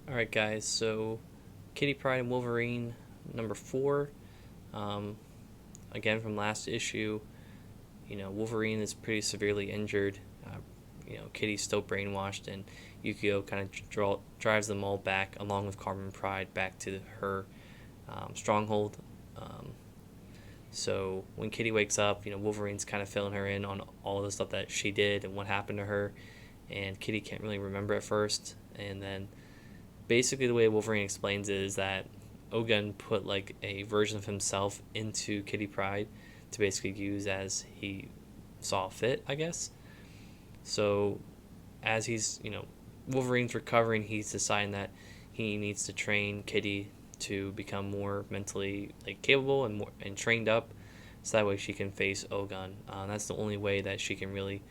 Alright, guys, so Kitty Pryde and Wolverine number 4. Um, Again, from last issue, Wolverine is pretty severely injured. Kitty's still brainwashed, and Yukio kind of drives them all back, along with Carmen Pryde, back to her stronghold. Um, so when Kitty wakes up, Wolverine's kind of filling her in on all the stuff that she did and what happened to her, and Kitty can't really remember at first, and then basically the way Wolverine explains it is that Ogun put like a version of himself into Kitty Pryde to basically use as he saw fit, I guess. So as Wolverine's recovering, he's deciding that he needs to train Kitty to become more mentally capable and trained up, so that way she can face Ogun. That's the only way that she can really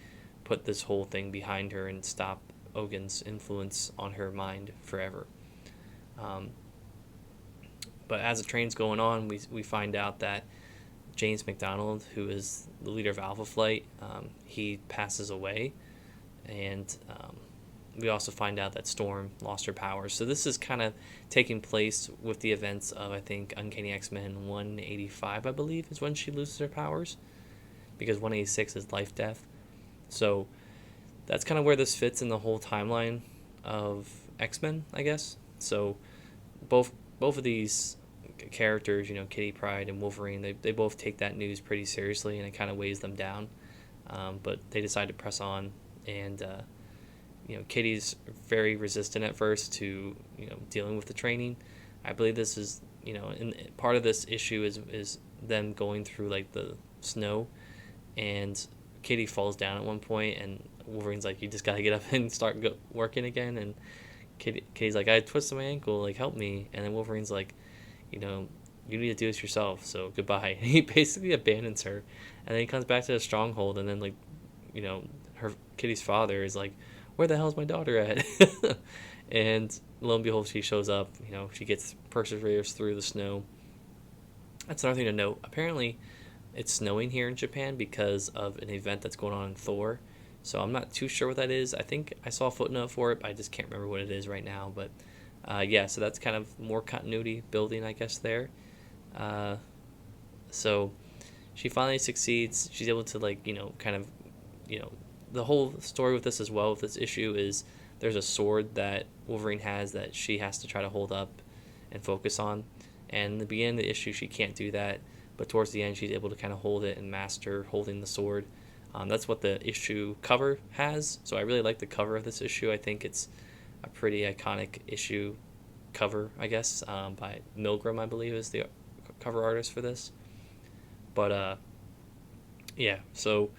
put this whole thing behind her and stop Ogun's influence on her mind forever. Um, but as the train's going on, we find out that James McDonald, who is the leader of Alpha Flight, he passes away, and we also find out that Storm lost her powers. So this is kind of taking place with the events of, I think, Uncanny X-Men 185, I believe, is when she loses her powers, because 186 is life death. So that's kind of where this fits in the whole timeline of X-Men, I guess. So both of these characters, Kitty Pryde and Wolverine, they both take that news pretty seriously, and it kind of weighs them down. But they decide to press on, and Kitty's very resistant at first to dealing with the training. I believe this is and part of this issue is them going through like the snow, and Kitty falls down at one point, and Wolverine's like, "You just gotta get up and start working again." And Kitty's like, "I twisted my ankle, like help me." And then Wolverine's like, "You need to do this yourself, so goodbye." And he basically abandons her, and then he comes back to the stronghold, and then her Kitty's father is like, "Where the hell's my daughter at?" And lo and behold, she shows up. She perseveres through the snow. That's another thing to note. Apparently, it's snowing here in Japan because of an event that's going on in Thor. So I'm not too sure what that is. I think I saw a footnote for it, but I just can't remember what it is right now. But yeah, so that's kind of more continuity building, I guess, there. Uh, so she finally succeeds. She's able to you know, the whole story with this as well, with this issue, is there's a sword that Wolverine has that she has to try to hold up and focus on. And in the beginning of the issue, she can't do that, but towards the end, she's able to kind of hold it and master holding the sword. That's what the issue cover has. So I really like the cover of this issue. I think it's a pretty iconic issue cover, I guess, by Milgram, I believe, is the cover artist for this. But yeah, so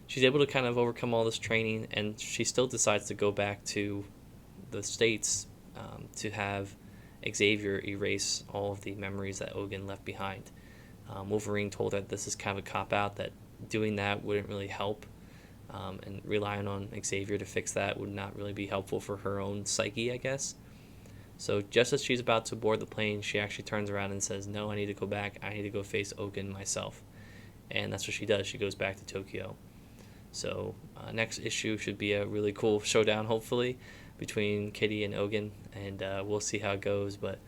she's able to kind of overcome all this training, and she still decides to go back to the States to have Xavier erase all of the memories that Ogun left behind. Wolverine told her that this is kind of a cop-out, that doing that wouldn't really help, and relying on Xavier to fix that would not really be helpful for her own psyche, I guess. So just as she's about to board the plane, she actually turns around and says, "No, I need to go back. I need to go face Ogun myself." And that's what she does. She goes back to Tokyo. So next issue should be a really cool showdown, hopefully, between Kitty and Ogun, and we'll see how it goes. But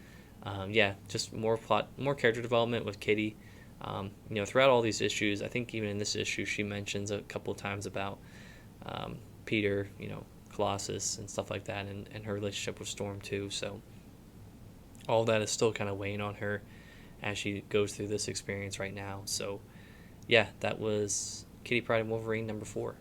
yeah, just more plot, more character development with Kitty. Throughout all these issues, I think even in this issue, she mentions a couple of times about Peter, Colossus, and stuff like that, and her relationship with Storm too. So all that is still kind of weighing on her as she goes through this experience right now. So yeah, that was Kitty Pryde and Wolverine number 4.